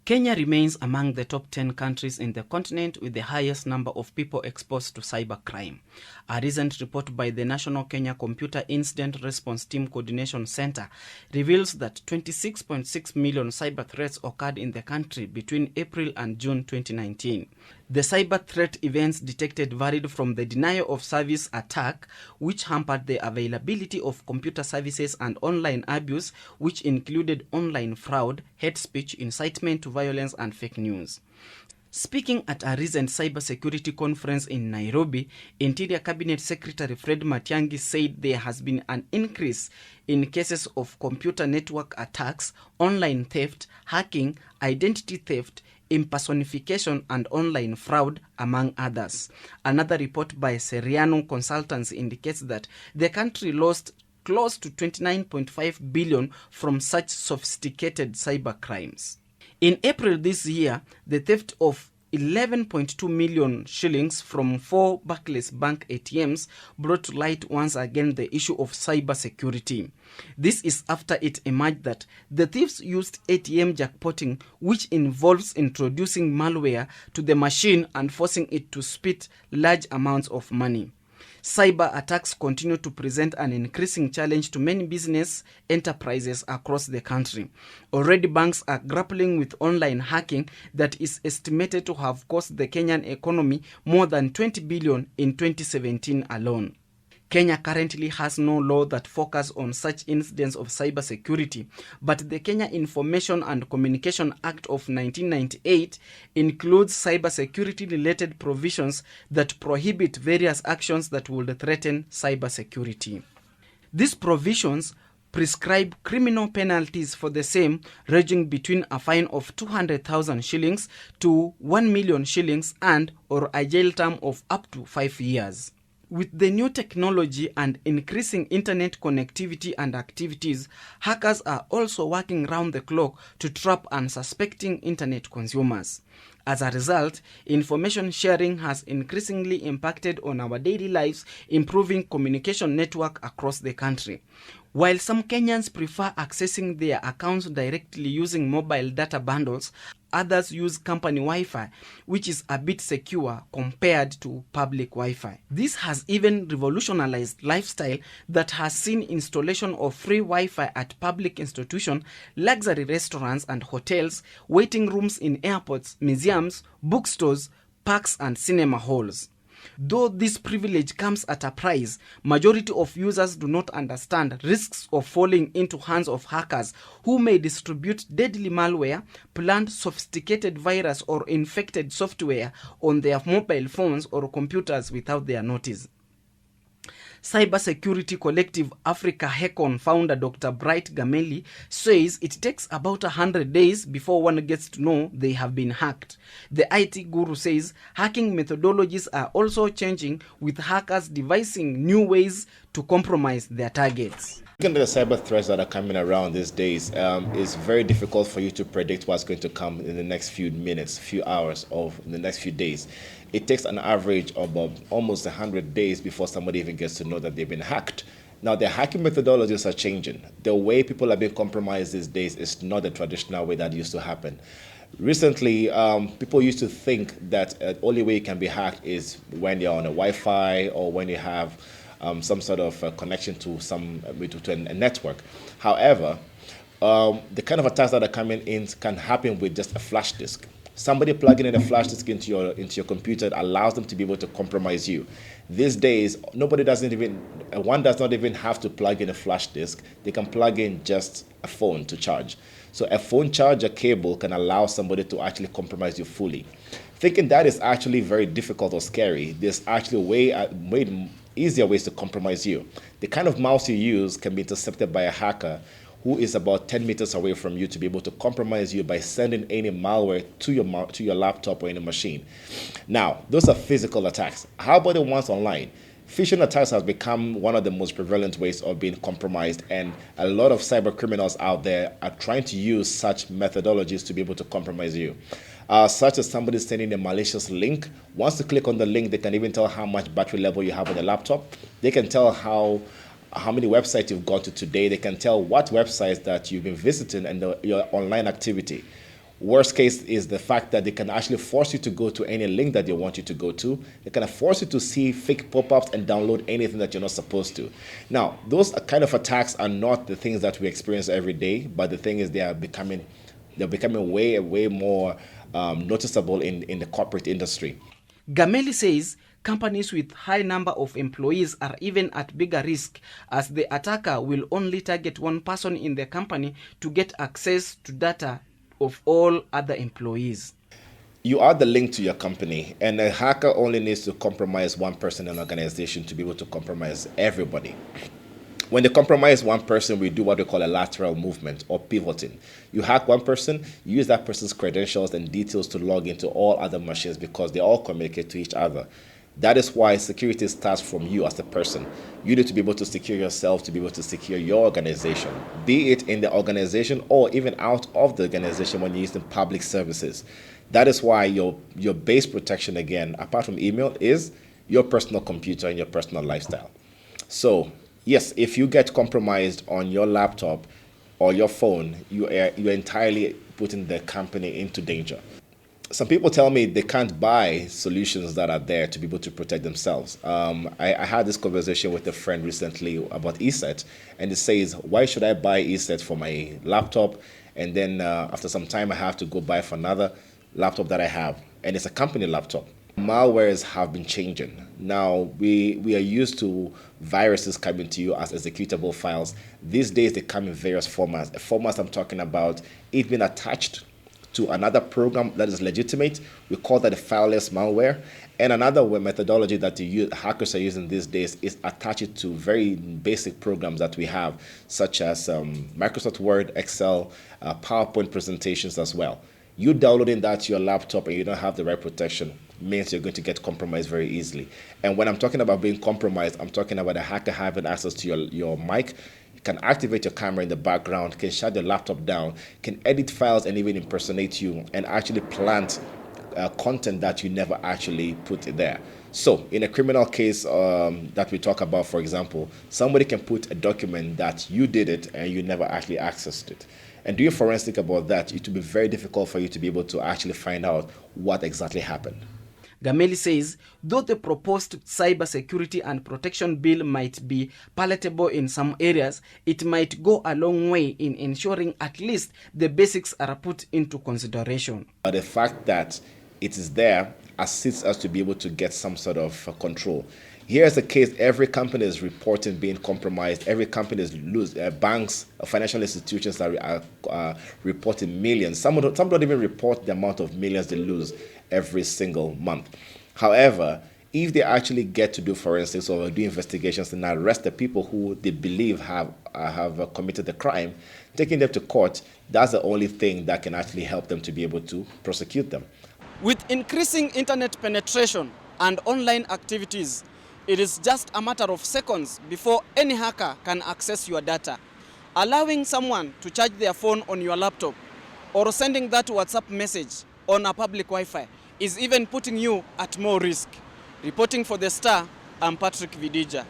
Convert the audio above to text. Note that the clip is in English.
Kenya remains among the top 10 countries in the continent with the highest number of people exposed to cybercrime. A recent report by the National Kenya Computer Incident Response Team Coordination Center reveals that 26.6 million cyber threats occurred in the country between April and June 2019. The cyber threat events detected varied from the denial of service attack, which hampered the availability of computer services, and online abuse, which included online fraud, hate speech, incitement to violence, and fake news. Speaking at a recent cybersecurity conference in Nairobi, Interior Cabinet Secretary Fred Matiang'i said there has been an increase in cases of computer network attacks, online theft, hacking, identity theft, impersonification, and online fraud, among others. Another report by Seriano Consultants indicates that the country lost close to 29.5 billion from such sophisticated cyber crimes. In April this year, the theft of 11.2 million shillings from 4 Barclays Bank ATMs brought to light once again the issue of cyber security. This is after it emerged that the thieves used ATM jackpotting, which involves introducing malware to the machine and forcing it to spit large amounts of money. Cyber attacks continue to present an increasing challenge to many business enterprises across the country. Already, banks are grappling with online hacking that is estimated to have cost the Kenyan economy more than 20 billion in 2017 alone. Kenya currently has no law that focuses on such incidents of cybersecurity, but the Kenya Information and Communication Act of 1998 includes cybersecurity-related provisions that prohibit various actions that would threaten cybersecurity. These provisions prescribe criminal penalties for the same, ranging between a fine of 200,000 shillings to 1 million shillings and/or a jail term of up to 5 years. With the new technology and increasing internet connectivity and activities, hackers are also working round the clock to trap unsuspecting internet consumers. As a result, information sharing has increasingly impacted on our daily lives, improving communication network across the country. While some Kenyans prefer accessing their accounts directly using mobile data bundles, others use company Wi-Fi, which is a bit secure compared to public Wi-Fi. This has even revolutionized lifestyle that has seen installation of free Wi-Fi at public institutions, luxury restaurants and hotels, waiting rooms in airports, museums, bookstores, parks, and cinema halls. Though this privilege comes at a price, majority of users do not understand risks of falling into hands of hackers who may distribute deadly malware, plant sophisticated virus or infected software on their mobile phones or computers without their notice. Cybersecurity Collective Africa Hacon founder Dr. Bright Gameli says it takes about 100 days before one gets to know they have been hacked. The IT guru says hacking methodologies are also changing, with hackers devising new ways to compromise their targets. Looking at the cyber threats that are coming around these days, it's very difficult for you to predict what's going to come in the next few minutes, few hours, or in the next few days. It takes an average of almost 100 days before somebody even gets to know that they've been hacked. Now, the hacking methodologies are changing. The way people are being compromised these days is not the traditional way that used to happen. Recently, people used to think that the only way you can be hacked is when you're on a Wi-Fi or when you have some sort of connection to a network. However, the kind of attacks that are coming in can happen with just a flash disk. Somebody plugging in a flash disk into your computer allows them to be able to compromise you. These days, one does not even have to plug in a flash disk. They can plug in just a phone to charge. So a phone charger cable can allow somebody to actually compromise you fully. Thinking that is actually very difficult or scary, there's actually way easier ways to compromise you. The kind of mouse you use can be intercepted by a hacker who is about 10 meters away from you to be able to compromise you by sending any malware to your laptop or any machine. Now, those are physical attacks. How about the ones online? Phishing attacks has become one of the most prevalent ways of being compromised, and a lot of cyber criminals out there are trying to use such methodologies to be able to compromise you. Such as somebody sending a malicious link. Once you click on the link, they can even tell how much battery level you have on the laptop. They can tell how many websites you've gone to today. They can tell what websites that you've been visiting and your online activity. Worst case is the fact that they can actually force you to go to any link that they want you to go to. They can force you to see fake pop-ups and download anything that you're not supposed to. Now, those kind of attacks are not the things that we experience every day, but the thing is they're becoming way more noticeable in the corporate industry. Gameli says companies with high number of employees are even at bigger risk, as the attacker will only target one person in the company to get access to data of all other employees. You are the link to your company, and a hacker only needs to compromise one person in an organization to be able to compromise everybody. When they compromise one person, we do what we call a lateral movement or pivoting. You hack one person, you use that person's credentials and details to log into all other machines because they all communicate to each other. That is why security starts from you as a person. You need to be able to secure yourself to be able to secure your organization, be it in the organization or even out of the organization when you're using public services. That is why your base protection, again, apart from email, is your personal computer and your personal lifestyle. So, yes, if you get compromised on your laptop or your phone, you're entirely putting the company into danger. Some people tell me they can't buy solutions that are there to be able to protect themselves. I had this conversation with a friend recently about ESET, and it says, why should I buy ESET for my laptop? And then after some time, I have to go buy for another laptop that I have, and it's a company laptop. Malwares have been changing. Now, we are used to viruses coming to you as executable files. These days, they come in various formats. The formats I'm talking about, it being attached to another program that is legitimate. We call that a fileless malware. And another methodology that hackers are using these days is attach it to very basic programs that we have, such as Microsoft Word, Excel, PowerPoint presentations as well. You downloading that to your laptop and you don't have the right protection means you're going to get compromised very easily. And when I'm talking about being compromised, I'm talking about a hacker having access to your mic, can activate your camera in the background, can shut your laptop down, can edit files and even impersonate you and actually plant content that you never actually put there. So in a criminal case that we talk about, for example, somebody can put a document that you did it and you never actually accessed it. And doing forensic about that, it will be very difficult for you to be able to actually find out what exactly happened. Gameli says, though the proposed cybersecurity and protection bill might be palatable in some areas, it might go a long way in ensuring at least the basics are put into consideration. But the fact that it is there assists us to be able to get some sort of control. Here's the case: every company is reporting being compromised. Every company is banks, financial institutions are reporting millions. Some don't even report the amount of millions they lose every single month. However, if they actually get to do forensics or do investigations and arrest the people who they believe have committed the crime, taking them to court, that's the only thing that can actually help them to be able to prosecute them. With increasing internet penetration and online activities, it is just a matter of seconds before any hacker can access your data. Allowing someone to charge their phone on your laptop or sending that WhatsApp message on a public Wi-Fi is even putting you at more risk. Reporting for The Star, I'm Patrick Vidija.